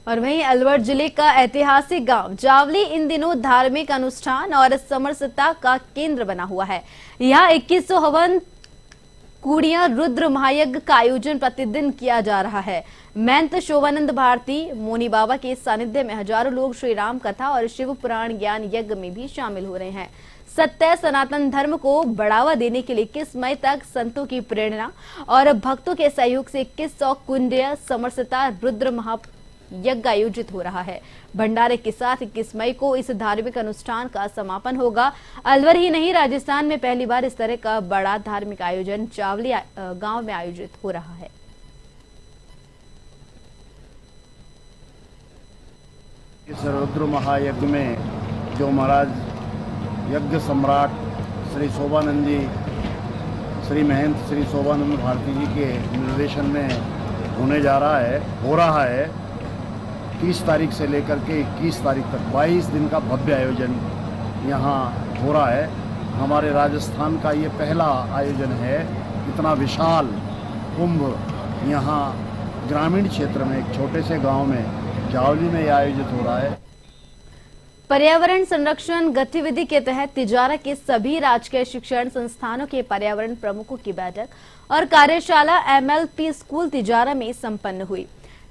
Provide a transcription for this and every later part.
और वहीं अलवर जिले का ऐतिहासिक गांव जावली इन दिनों धार्मिक अनुष्ठान और समरसता का केंद्र बना हुआ है। यहाँ 2100 हवन कुड़ियां रुद्र महायज्ञ का आयोजन प्रतिदिन किया जा रहा है। महंत शोभानंद भारती मोनी बाबा के सानिध्य में हजारों लोग श्री राम कथा और शिव पुराण ज्ञान यज्ञ में भी शामिल हो रहे हैं। सत्य सनातन धर्म को बढ़ावा देने के लिए 21 मई तक संतों की प्रेरणा और भक्तों के सहयोग से 2100 कुंडीय समरसता रुद्र महायज्ञ आयोजित हो रहा है। भंडारे के साथ 21 मई को इस धार्मिक अनुष्ठान का समापन होगा। अलवर ही नहीं, राजस्थान में पहली बार इस तरह का बड़ा धार्मिक आयोजन चावली गांव में आयोजित हो रहा है। इस रुद्र महायज्ञ में जो महाराज यज्ञ सम्राट श्री शोभानंद जी, श्री महंत श्री शोभानंद भारती जी के निर्देशन में हो रहा है 30 तारीख से लेकर के 21 तारीख तक 22 दिन का भव्य आयोजन यहाँ हो रहा है। हमारे राजस्थान का ये पहला आयोजन है। इतना विशाल कुंभ यहाँ ग्रामीण क्षेत्र में एक छोटे से गांव में जावली में यह आयोजित हो रहा है। पर्यावरण संरक्षण गतिविधि के तहत तिजारा के सभी राजकीय शिक्षण संस्थानों के पर्यावरण प्रमुखों की बैठक और कार्यशाला MLP स्कूल तिजारा में संपन्न हुई।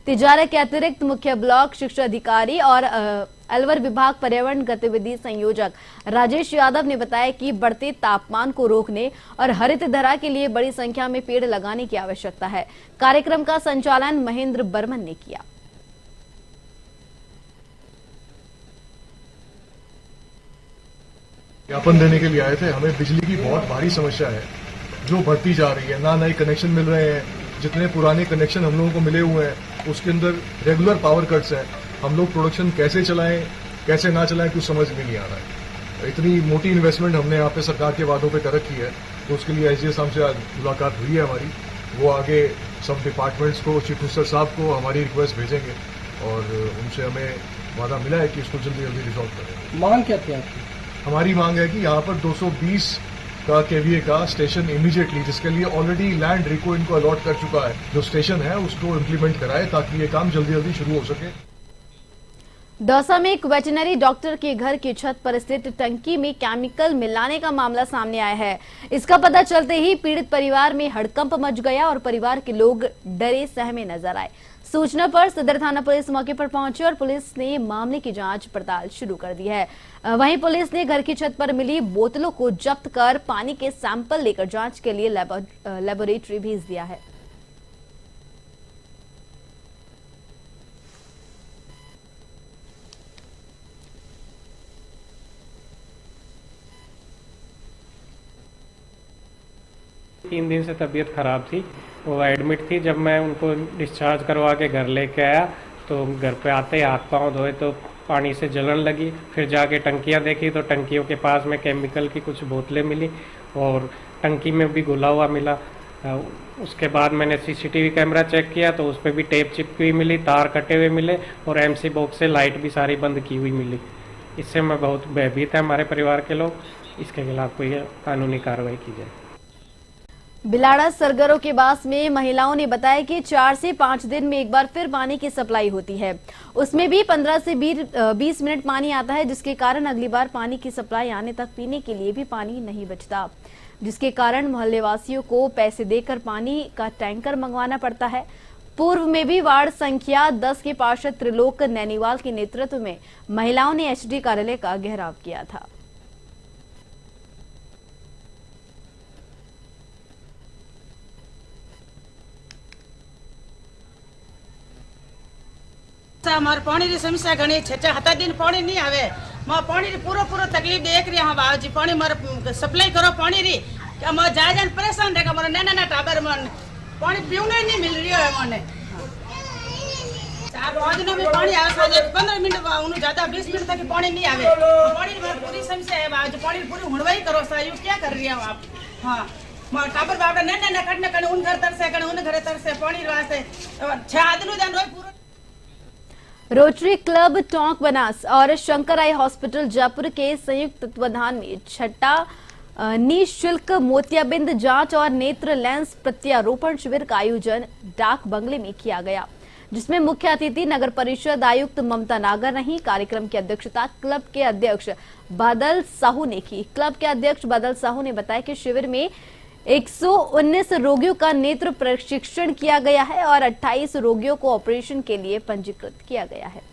तिजारा के अतिरिक्त मुख्य ब्लॉक शिक्षा अधिकारी और अलवर विभाग पर्यावरण गतिविधि संयोजक राजेश यादव ने बताया कि बढ़ते तापमान को रोकने और हरित धरा के लिए बड़ी संख्या में पेड़ लगाने की आवश्यकता है। कार्यक्रम का संचालन महेंद्र बर्मन ने किया। ज्ञापन देने के लिए आए थे। हमें बिजली की बहुत भारी समस्या है जो बढ़ती जा रही है। ना नए कनेक्शन मिल रहे हैं, जितने पुराने कनेक्शन हम लोगों को मिले हुए हैं उसके अंदर रेगुलर पावर कट्स हैं। हम लोग प्रोडक्शन कैसे चलाएं कैसे ना चलाएं कुछ समझ में नहीं आ रहा है। इतनी मोटी इन्वेस्टमेंट हमने यहाँ पे सरकार के वादों पे कर रखी है, तो उसके लिए SDO साहब से आज मुलाकात हुई है हमारी। वो आगे सब डिपार्टमेंट्स को, चीफ मिनिस्टर साहब को हमारी रिक्वेस्ट भेजेंगे और उनसे हमें वादा मिला है कि इसको जल्दी जल्दी रिजॉल्व करेंगे। मांग क्या थी आपकी? हमारी मांग है कि यहाँ पर 220 का KVA का स्टेशन इमीडिएटली, जिसके लिए ऑलरेडी लैंड रिको इनको अलॉट कर चुका है, जो स्टेशन है उसको इम्प्लीमेंट कराए ताकि ये काम जल्दी जल्दी शुरू हो सके। दौसा में एक वेटरनरी डॉक्टर के घर की छत पर स्थित टंकी में केमिकल मिलाने का मामला सामने आया है। इसका पता चलते ही पीड़ित परिवार में हड़कंप मच गया और परिवार के लोग डरे सहमे नजर आए। सूचना पर सदर थाना पुलिस मौके पर पहुंची और पुलिस ने मामले की जांच पड़ताल शुरू कर दी है। वहीं पुलिस ने घर की छत पर मिली बोतलों को जब्त कर पानी के सैंपल लेकर जांच के लिए लेबोरेटरी भेज दिया है। तीन दिन से तबीयत खराब थी, वो एडमिट थी। जब मैं उनको डिस्चार्ज करवा के घर लेके आया तो घर पे आते ही हाथ पांव धोए तो पानी से जलन लगी। फिर जाके टंकियां देखी तो टंकियों के पास में केमिकल की कुछ बोतलें मिली और टंकी में भी घुला हुआ मिला। उसके बाद मैंने CCTV कैमरा चेक किया तो उस पर भी टेप चिपकी हुई मिली, तार कटे हुए मिले और MC बॉक्स से लाइट भी सारी बंद की हुई मिली। इससे मैं बहुत भयभीत है हमारे परिवार के लोग। इसके खिलाफ कोई कानूनी कार्रवाई की जाए। बिलाड़ा सरगरों के पास में महिलाओं ने बताया कि 4 से 5 दिन में एक बार फिर पानी की सप्लाई होती है। उसमें भी 15 से 20 मिनट पानी आता है, जिसके कारण अगली बार पानी की सप्लाई आने तक पीने के लिए भी पानी नहीं बचता, जिसके कारण मोहल्ले वासियों को पैसे देकर पानी का टैंकर मंगवाना पड़ता है। पूर्व में भी वार्ड संख्या 10 के पार्षद त्रिलोक नैनीवाल के नेतृत्व में महिलाओं ने HD कार्यालय का घेराव किया था। हमारे पानी की समस्या घनी छे, 7 दिन पानी नहीं आवे। मैं पानी पूरा तकलीफ देख रही हूं। बाबूजी पानी मारे सप्लाई करो पानी री, क्या मैं जाए परेशान रहेगा। मोर नैना टाबर मन पानी पीने नहीं मिल रही है। मैंने 4-5 दिनों में पानी आवे, 15 मिनट उन्हें ज्यादा 20 मिनट तक पानी नहीं आवे। पानी की पूरी समस्या है बाबूजी, पानी पूरी हुड़वाई करो साहब, क्या कर रही हो आप? हाँ टाबर बाबा नैना कटने उन घर तरसे उन घर तरसे पानी वास्ते 6 दिन रोज। रोटरी क्लब टोंक बनास और शंकर आई हॉस्पिटल जयपुर के संयुक्त तत्वाधान में छठा निःशुल्क मोतियाबिंद जांच और नेत्र लेंस प्रत्यारोपण शिविर का आयोजन डाक बंगले में किया गया। जिसमें मुख्य अतिथि नगर परिषद आयुक्त ममता नागर रही। कार्यक्रम की अध्यक्षता क्लब के अध्यक्ष बादल साहू ने की। क्लब के अध्यक्ष बादल साहू ने बताया कि शिविर में 119 रोगियों का नेत्र प्रशिक्षण किया गया है और 28 रोगियों को ऑपरेशन के लिए पंजीकृत किया गया है।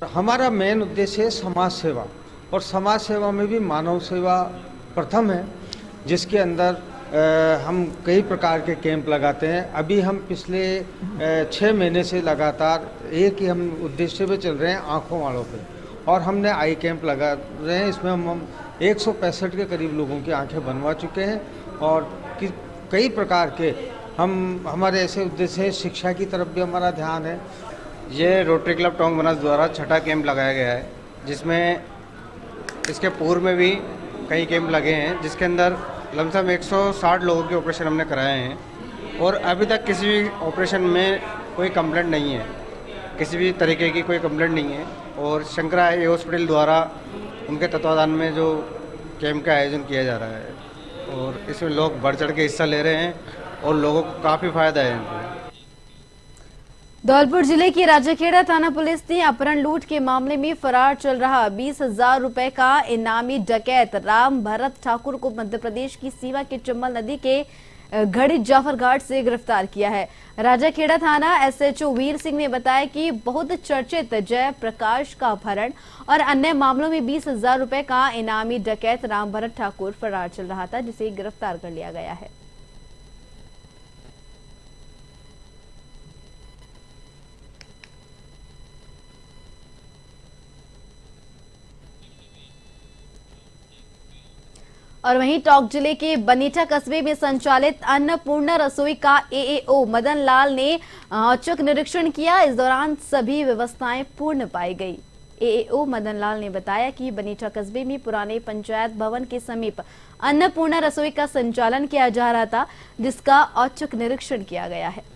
हमारा मेन उद्देश्य है समाज सेवा, और समाज सेवा में भी मानव सेवा प्रथम है, जिसके अंदर हम कई प्रकार के कैंप लगाते हैं। अभी हम पिछले 6 महीने से लगातार एक ही हम उद्देश्य पे चल रहे हैं, आँखों वालों पे, और हमने आई कैंप लगा रहे हैं। इसमें हम 165 के करीब लोगों की आंखें बनवा चुके हैं, और कई प्रकार के हमारे ऐसे उद्देश्य है। शिक्षा की तरफ भी हमारा ध्यान है। ये रोटरी क्लब टोंक बनास द्वारा छठा कैंप लगाया गया है, जिसमें इसके पूर्व में भी कई कैंप लगे हैं, जिसके अंदर लमसम 160 लोगों के ऑपरेशन हमने कराए हैं, और अभी तक किसी भी ऑपरेशन में कोई कंप्लेंट नहीं है, किसी भी तरीके की कोई कंप्लेंट नहीं है। और शंकरा आई हॉस्पिटल द्वारा उनके तत्वाधान में जो कैंप का आयोजन किया जा रहा है, और इसमें लोग बढ़ चढ़ के हिस्सा ले रहे हैं और लोगों को काफ़ी फायदा है इनको। धौलपुर जिले की राजाखेड़ा थाना पुलिस ने अपहरण लूट के मामले में फरार चल रहा 20,000 रुपए का इनामी डकैत राम भरत ठाकुर को मध्य प्रदेश की सीमा के चंबल नदी के घड़ी जाफर घाट से गिरफ्तार किया है। राजाखेड़ा थाना एसएचओ वीर सिंह ने बताया कि बहुत चर्चित जय प्रकाश का अपहरण और अन्य मामलों में 20,000 रुपए का इनामी डकैत राम भरत ठाकुर फरार चल रहा था, जिसे गिरफ्तार कर लिया गया है। और वहीं टोंक जिले के बनीठा कस्बे में संचालित अन्नपूर्णा रसोई का एएओ मदन लाल ने औचक निरीक्षण किया। इस दौरान सभी व्यवस्थाएं पूर्ण पाई गई। एएओ मदन लाल ने बताया कि बनीठा कस्बे में पुराने पंचायत भवन के समीप अन्नपूर्णा रसोई का संचालन किया जा रहा था, जिसका औचक निरीक्षण किया गया है।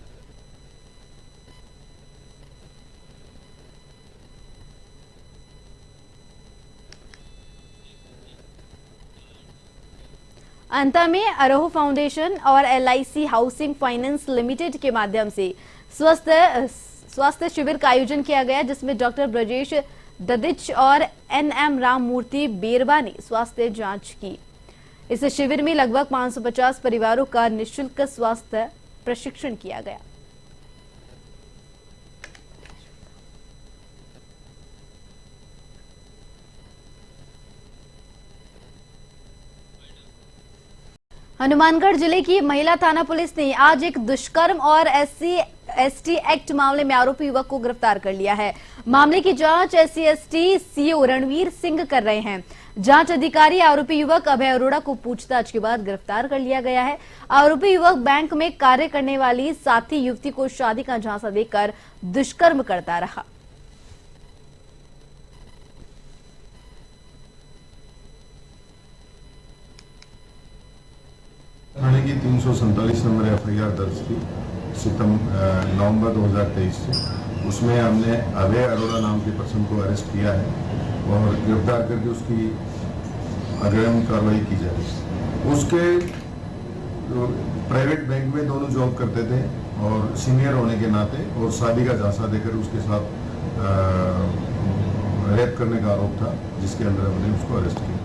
अंत में अरोह फाउंडेशन और LIC हाउसिंग फाइनेंस लिमिटेड के माध्यम से स्वास्थ्य शिविर का आयोजन किया गया, जिसमें डॉक्टर ब्रजेश ददिच और NM राममूर्ति बेरवा ने स्वास्थ्य जांच की। इस शिविर में लगभग 550 परिवारों का निःशुल्क स्वास्थ्य प्रशिक्षण किया गया। हनुमानगढ़ जिले की महिला थाना पुलिस ने आज एक दुष्कर्म और SC/ST एक्ट मामले में आरोपी युवक को गिरफ्तार कर लिया है। मामले की जांच SC/ST CO रणवीर सिंह कर रहे हैं। जांच अधिकारी आरोपी युवक अभय अरोड़ा को पूछताछ के बाद गिरफ्तार कर लिया गया है। आरोपी युवक बैंक में कार्य करने वाली साथी युवती को शादी का झांसा देकर दुष्कर्म करता रहा। थाने की 347 नंबर FIR दर्ज थी नवंबर 2023 से। उसमें हमने अभय अरोड़ा नाम के पर्सन को अरेस्ट किया है और गिरफ्तार करके उसकी अग्रिम कार्रवाई की जा रही है। उसके प्राइवेट बैंक में दोनों जॉब करते थे और सीनियर होने के नाते और शादी का झांसा देकर उसके साथ रेप करने का आरोप था, जिसके अंदर हमने उसको अरेस्ट किया।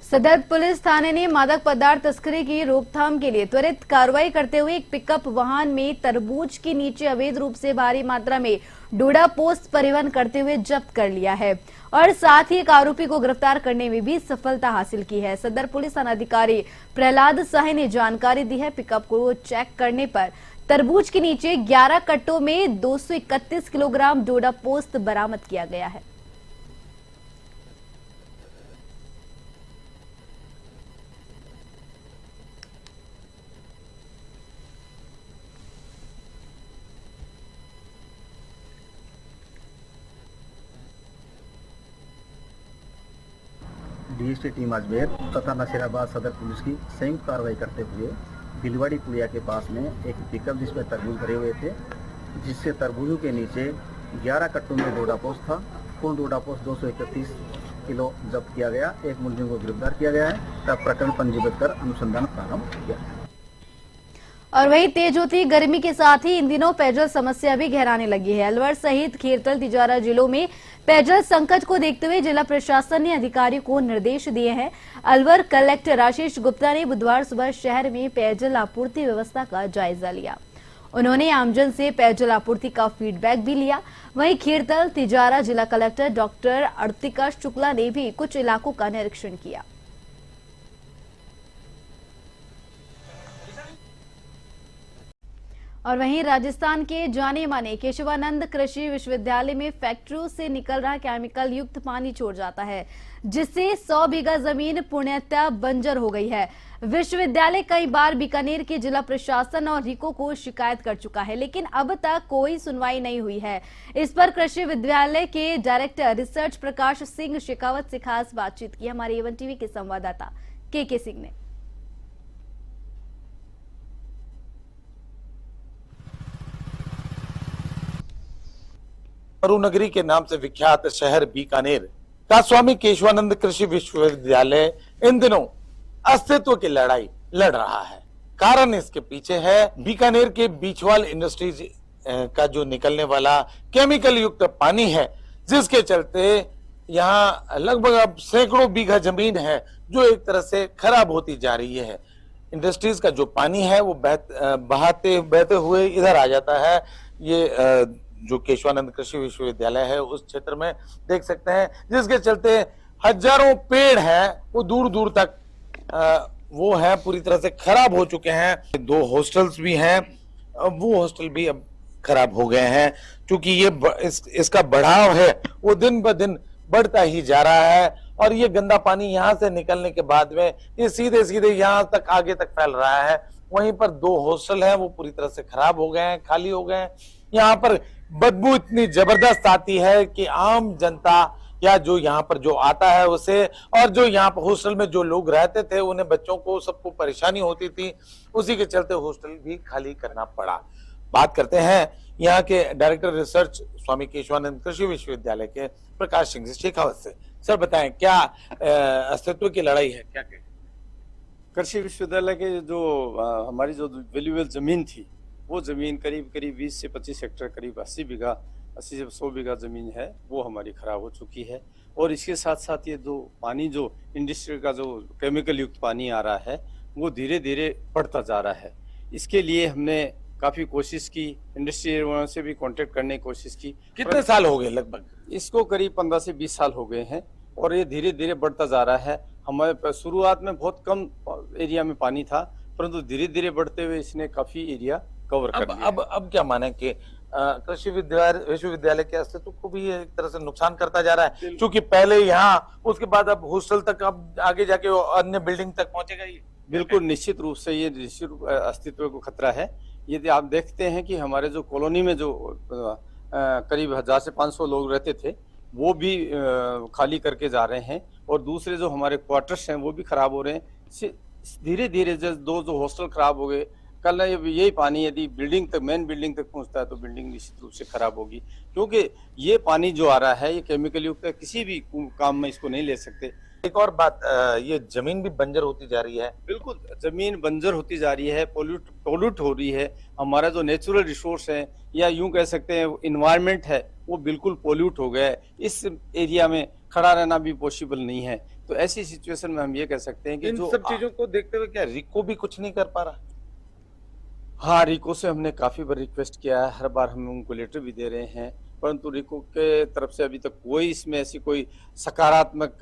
सदर पुलिस थाने ने मादक पदार्थ तस्करी की रोकथाम के लिए त्वरित कार्रवाई करते हुए एक पिकअप वाहन में तरबूज के नीचे अवैध रूप से भारी मात्रा में डोडा पोस्ट परिवहन करते हुए जब्त कर लिया है और साथ ही एक आरोपी को गिरफ्तार करने में भी सफलता हासिल की है। सदर पुलिस थानाधिकारी प्रहलाद साहे ने जानकारी दी है। पिकअप को चेक करने पर तरबूज के नीचे 11 कट्टों में 231 किलोग्राम डोडा पोस्त बरामद किया गया है। डीएसटी टीम अजमेर तथा नसीराबाद सदर पुलिस की संयुक्त कार्रवाई करते हुए बिलवाड़ी पुलिया के पास में एक पिकअप जिसमें तरबूज भरे हुए थे, जिससे तरबूजों के नीचे 11 कट्टों में डोडापोस था। कुल डोडापोस 231 किलो जब्त किया गया। एक मुलजिम को गिरफ्तार किया गया है। तब प्रकरण पंजीबद्ध कर अनुसंधान प्रारंभ किया। और वहीं तेज होती गर्मी के साथ ही इन दिनों पेयजल समस्या भी गहराने लगी है। अलवर सहित खेरतल तिजारा जिलों में पेयजल संकट को देखते हुए जिला प्रशासन ने अधिकारियों को निर्देश दिए हैं। अलवर कलेक्टर आशीष गुप्ता ने बुधवार सुबह शहर में पेयजल आपूर्ति व्यवस्था का जायजा लिया। उन्होंने आमजन से पेयजल आपूर्ति का फीडबैक भी लिया। वहीं खेरतल तिजारा जिला कलेक्टर डॉक्टर अर्तिका शुक्ला ने भी कुछ इलाकों का निरीक्षण किया। और वहीं राजस्थान के जाने माने केशवानंद कृषि विश्वविद्यालय में फैक्ट्रियों से निकल रहा केमिकल युक्त पानी छोड़ जाता है, जिससे 100 बीघा जमीन पूर्णतः बंजर हो गई है। विश्वविद्यालय कई बार बीकानेर के जिला प्रशासन और रिको को शिकायत कर चुका है, लेकिन अब तक कोई सुनवाई नहीं हुई है। इस पर कृषि विद्यालय के डायरेक्टर रिसर्च प्रकाश सिंह शेखावत से खास बातचीत की हमारे एवन टीवी के संवाददाता के सिंह ने। मरुनगरी के नाम से विख्यात शहर बीकानेर का स्वामी केशवानंद कृषि विश्वविद्यालय इन दिनों अस्तित्व की लड़ाई लड़ रहा है। कारण इसके पीछे है बीकानेर के बीचवाल इंडस्ट्रीज का जो निकलने वाला केमिकल युक्त पानी है, जिसके चलते यहाँ लगभग अब सैकड़ों बीघा जमीन है जो एक तरह से खराब होती जा रही है। इंडस्ट्रीज का जो पानी है वो बहते हुए इधर आ जाता है। ये जो केशवानंद कृषि विश्वविद्यालय है उस क्षेत्र में देख सकते हैं, जिसके चलते हजारों पेड़ हैं वो दूर दूर तक वो है पूरी तरह से खराब हो चुके हैं। 2 हॉस्टल्स भी हैं, वो हॉस्टल भी अब खराब हो गए हैं, क्योंकि ये इसका बढ़ाव है वो दिन ब दिन बढ़ता ही जा रहा है। और ये गंदा पानी यहाँ से निकलने के बाद में ये सीधे सीधे यहाँ तक आगे तक फैल रहा है। वहीं पर 2 हॉस्टल हैं वो पूरी तरह से खराब हो गए हैं, खाली हो गए हैं। यहाँ पर बदबू इतनी जबरदस्त आती है कि आम जनता या जो यहाँ पर जो आता है उसे, और जो यहाँ पर हॉस्टल में जो लोग रहते थे उन्हें बच्चों को सबको परेशानी होती थी, उसी के चलते हॉस्टल भी खाली करना पड़ा। बात करते हैं यहाँ के डायरेक्टर रिसर्च स्वामी केशवानंद कृषि विश्वविद्यालय के प्रकाश सिंह शेखावत से। सर बताएं, क्या अस्तित्व की लड़ाई है, क्या कहें? कृषि विश्वविद्यालय के जो हमारी जो वैल्यूएबल जमीन थी वो जमीन करीब 20 से 25 हेक्टेयर, करीब 80 से 100 बीघा जमीन है वो हमारी खराब हो चुकी है। और इसके साथ साथ ये जो पानी जो इंडस्ट्री का जो केमिकल युक्त पानी आ रहा है वो धीरे धीरे बढ़ता जा रहा है। इसके लिए हमने काफ़ी कोशिश की, इंडस्ट्री वालों से भी कांटेक्ट करने की कोशिश की। कितने साल हो गए लगभग? इसको करीब 15 से 20 साल हो गए हैं और ये धीरे धीरे बढ़ता जा रहा है। हमारे शुरुआत में बहुत कम एरिया में पानी था, परंतु धीरे धीरे बढ़ते हुए इसने काफ़ी एरिया कवर कर लिया। अब क्या माने कि कृषि विश्वविद्यालय के अस्तित्व को भी एक तरह से नुकसान करता जा रहा है, क्योंकि पहले यहाँ, उसके बाद अब हॉस्टल तक, अब आगे जाके अन्य बिल्डिंग तक पहुंचेगा ये। बिल्कुल निश्चित रूप से ये निश्चित अस्तित्व को खतरा है। यदि आप देखते हैं कि हमारे जो कॉलोनी में जो करीब 1000 से 500 लोग रहते थे वो भी खाली करके जा रहे हैं, और दूसरे जो हमारे क्वार्टर्स हैं वो भी खराब हो रहे हैं। धीरे धीरे जो हॉस्टल खराब हो गए, कल यही पानी यदि बिल्डिंग तक, मेन बिल्डिंग तक पहुंचता है तो बिल्डिंग निश्चित रूप से खराब होगी, क्योंकि ये पानी जो आ रहा है ये केमिकल युक्त है, किसी भी काम में इसको नहीं ले सकते। एक और बात, ये जमीन भी बंजर होती जा रही है। बिल्कुल, जमीन बंजर होती जा रही है, पोल्यूट हो रही है। हमारा जो नेचुरल रिसोर्स है या यूं कह सकते हैं इन्वायरमेंट है वो बिल्कुल पोल्यूट हो गया है। इस एरिया में खड़ा रहना भी पॉसिबल नहीं है। तो ऐसी सिचुएशन में हम ये कह सकते हैं कि इन जो सब चीजों को देखते हुए क्या रिको भी कुछ नहीं कर पा रहा? हाँ, रिको से हमने काफ़ी बार रिक्वेस्ट किया है, हर बार हम उनको लेटर भी दे रहे हैं, परंतु रिको के तरफ से अभी तक कोई इसमें ऐसी कोई सकारात्मक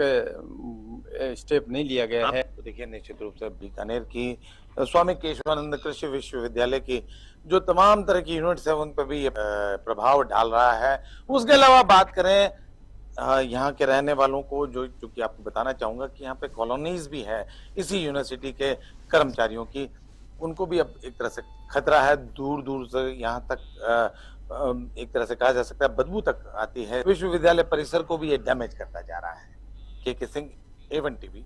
स्टेप नहीं लिया गया है। तो देखिए, निश्चित रूप से बीकानेर की स्वामी केशवानंद कृषि विश्वविद्यालय की जो तमाम तरह की यूनिट्स है उन पर भी ये प्रभाव डाल रहा है। उसके अलावा बात करें यहाँ के रहने वालों को, जो कि आपको बताना चाहूंगा कि यहाँ पे कॉलोनीज भी है इसी यूनिवर्सिटी के कर्मचारियों की, उनको भी अब एक तरह से खतरा है। दूर दूर से यहाँ तक एक तरह से कहा जा सकता है बदबू तक आती है। विश्वविद्यालय परिसर को भी ये डैमेज करता जा रहा है। के सिंह, A1 टीवी।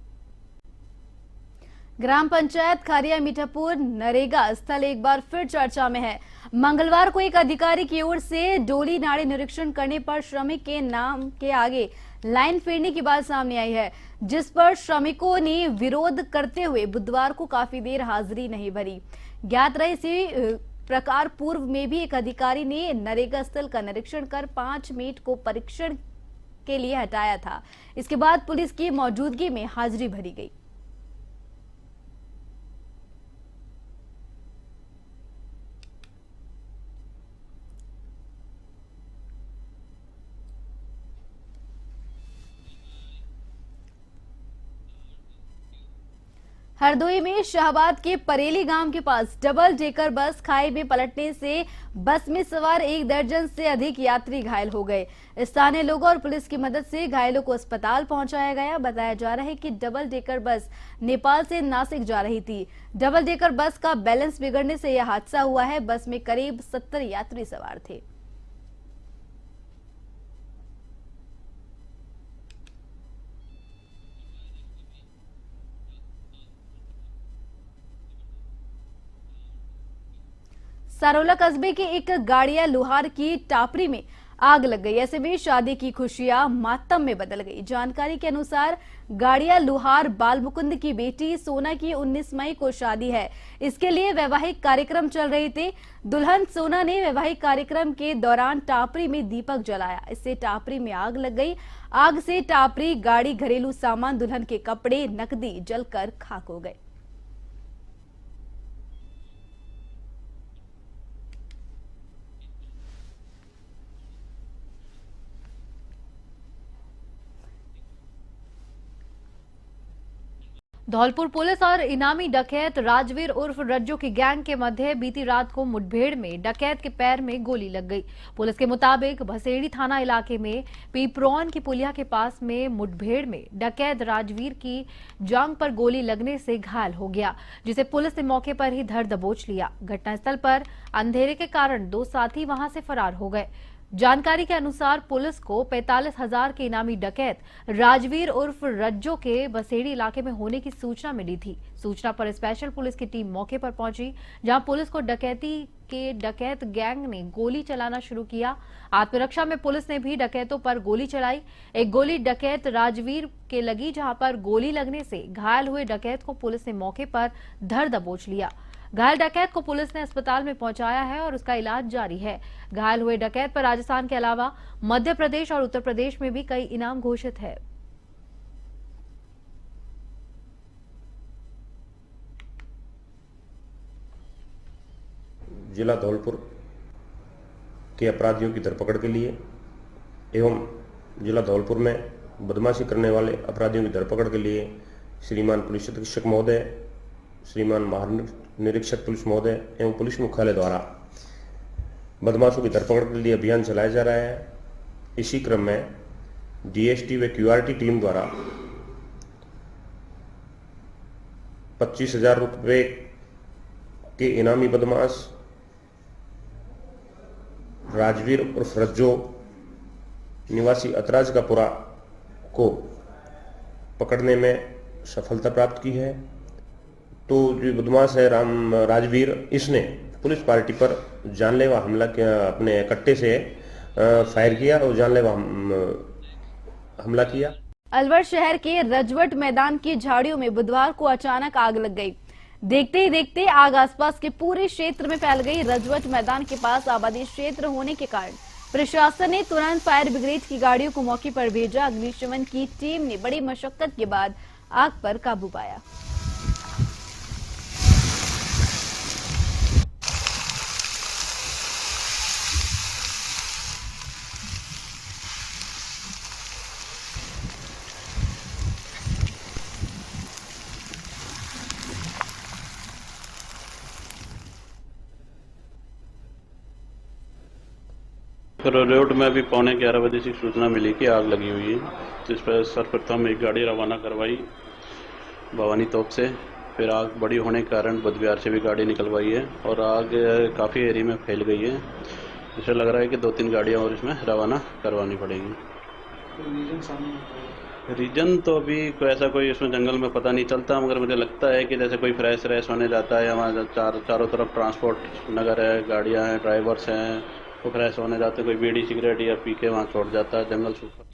ग्राम पंचायत खारिया मीठापुर नरेगा स्थल एक बार फिर चर्चा में है। मंगलवार को एक अधिकारी की ओर से डोली नाड़ी निरीक्षण करने पर श्रमिक के नाम के आगे लाइन फेरने की बात सामने आई है, जिस पर श्रमिकों ने विरोध करते हुए बुधवार को काफी देर हाजिरी नहीं भरी। ज्ञात रहे इसी प्रकार पूर्व में भी एक अधिकारी ने नरेगा स्थल का निरीक्षण कर 5 मिनट को परीक्षण के लिए हटाया था। इसके बाद पुलिस की मौजूदगी में हाजिरी भरी गई। हरदोई में शाहबाद के परेली गांव के पास डबल डेकर बस खाई में पलटने से बस में सवार 1 दर्जन से अधिक यात्री घायल हो गए। स्थानीय लोगों और पुलिस की मदद से घायलों को अस्पताल पहुंचाया गया। बताया जा रहा है कि डबल डेकर बस नेपाल से नासिक जा रही थी। डबल डेकर बस का बैलेंस बिगड़ने से यह हादसा हुआ है। बस में करीब 70 यात्री सवार थे। सारोला कस्बे के एक गाड़िया लोहार की टापरी में आग लग गई। ऐसे में शादी की खुशियां मातम में बदल गई। जानकारी के अनुसार गाड़िया लोहार बालमुकुंद की बेटी सोना की 19 मई को शादी है। इसके लिए वैवाहिक कार्यक्रम चल रहे थे। दुल्हन सोना ने वैवाहिक कार्यक्रम के दौरान टापरी में दीपक जलाया। इससे टापरी में आग लग गई। आग से टापरी, गाड़ी, घरेलू सामान, दुल्हन के कपड़े, नकदी जलकर खाक हो गए। धौलपुर पुलिस और इनामी डकैत राजवीर उर्फ रज्जो की गैंग के मध्य बीती रात को मुठभेड़ में डकैत के पैर में गोली लग गई। पुलिस के मुताबिक भसेड़ी थाना इलाके में पीपरौन की पुलिया के पास में मुठभेड़ में डकैत राजवीर की जांघ पर गोली लगने से घायल हो गया, जिसे पुलिस ने मौके पर ही धर दबोच लिया। घटनास्थल पर अंधेरे के कारण 2 साथी वहां से फरार हो गए। जानकारी के अनुसार पुलिस को 45,000 के इनामी डकैत राजवीर उर्फ रज्जो के बसेड़ी इलाके में होने की सूचना मिली थी। सूचना पर स्पेशल पुलिस की टीम मौके पर पहुंची, जहां पुलिस को डकैत गैंग ने गोली चलाना शुरू किया। आत्मरक्षा में पुलिस ने भी डकैतों पर गोली चलाई। एक गोली डकैत राजवीर के लगी, जहां पर गोली लगने से घायल हुए डकैत को पुलिस ने मौके पर धर दबोच लिया। घायल डकैत को पुलिस ने अस्पताल में पहुंचाया है और उसका इलाज जारी है। घायल हुए डकैत पर राजस्थान के अलावा मध्य प्रदेश और उत्तर प्रदेश में भी कई इनाम घोषित है। जिला धौलपुर के अपराधियों की धरपकड़ के लिए एवं जिला धौलपुर में बदमाशी करने वाले अपराधियों की धरपकड़ के लिए श्रीमान पुलिस अधीक्षक महोदय, श्रीमान महानिरीक्षक पुलिस महोदय एवं पुलिस मुख्यालय द्वारा बदमाशों की धरपकड़ के लिए अभियान चलाया जा रहा है। इसी क्रम में डीएसटी व क्यूआरटी टीम द्वारा 25,000 रुपये के इनामी बदमाश राजवीर उर्फ रज्जो निवासी अतराज का पुरा को पकड़ने में सफलता प्राप्त की है। तो जो बदमाश है राजवीर, इसने पुलिस पार्टी पर जानलेवा हमला किया, अपने कट्टे से फायर किया और जानलेवा हमला किया। अलवर शहर के रजवट मैदान की झाड़ियों में बुधवार को अचानक आग लग गई। देखते ही देखते आग आसपास के पूरे क्षेत्र में फैल गई। रजवट मैदान के पास आबादी क्षेत्र होने के कारण प्रशासन ने तुरंत फायर ब्रिगेड की गाड़ियों को मौके पर भेजा। अग्निशमन की टीम ने बड़ी मशक्कत के बाद आग पर काबू पाया। रोड में अभी 11:15 बजे से सूचना मिली कि आग लगी हुई है, जिस पर सर्वप्रथम एक गाड़ी रवाना करवाई भवानी तोप से। फिर आग बड़ी होने के कारण बुधवार से भी गाड़ी निकलवाई है और आग काफ़ी एरिया में फैल गई है। इसे लग रहा है कि 2-3 गाड़ियां और इसमें रवाना करवानी पड़ेगी। रीजन तो अभी कोई ऐसा कोई इसमें जंगल में पता नहीं चलता, मगर मुझे लगता है कि जैसे कोई फ्रेश रेस होने जाता है, हमारे चारों तरफ ट्रांसपोर्ट नगर है, गाड़ियां हैं, ड्राइवर्स हैं, वो फ्रेश होने जाते हैं, कोई बीड़ी सिगरेट या पी के वहाँ छोड़ जाता है, जंगल सूखा।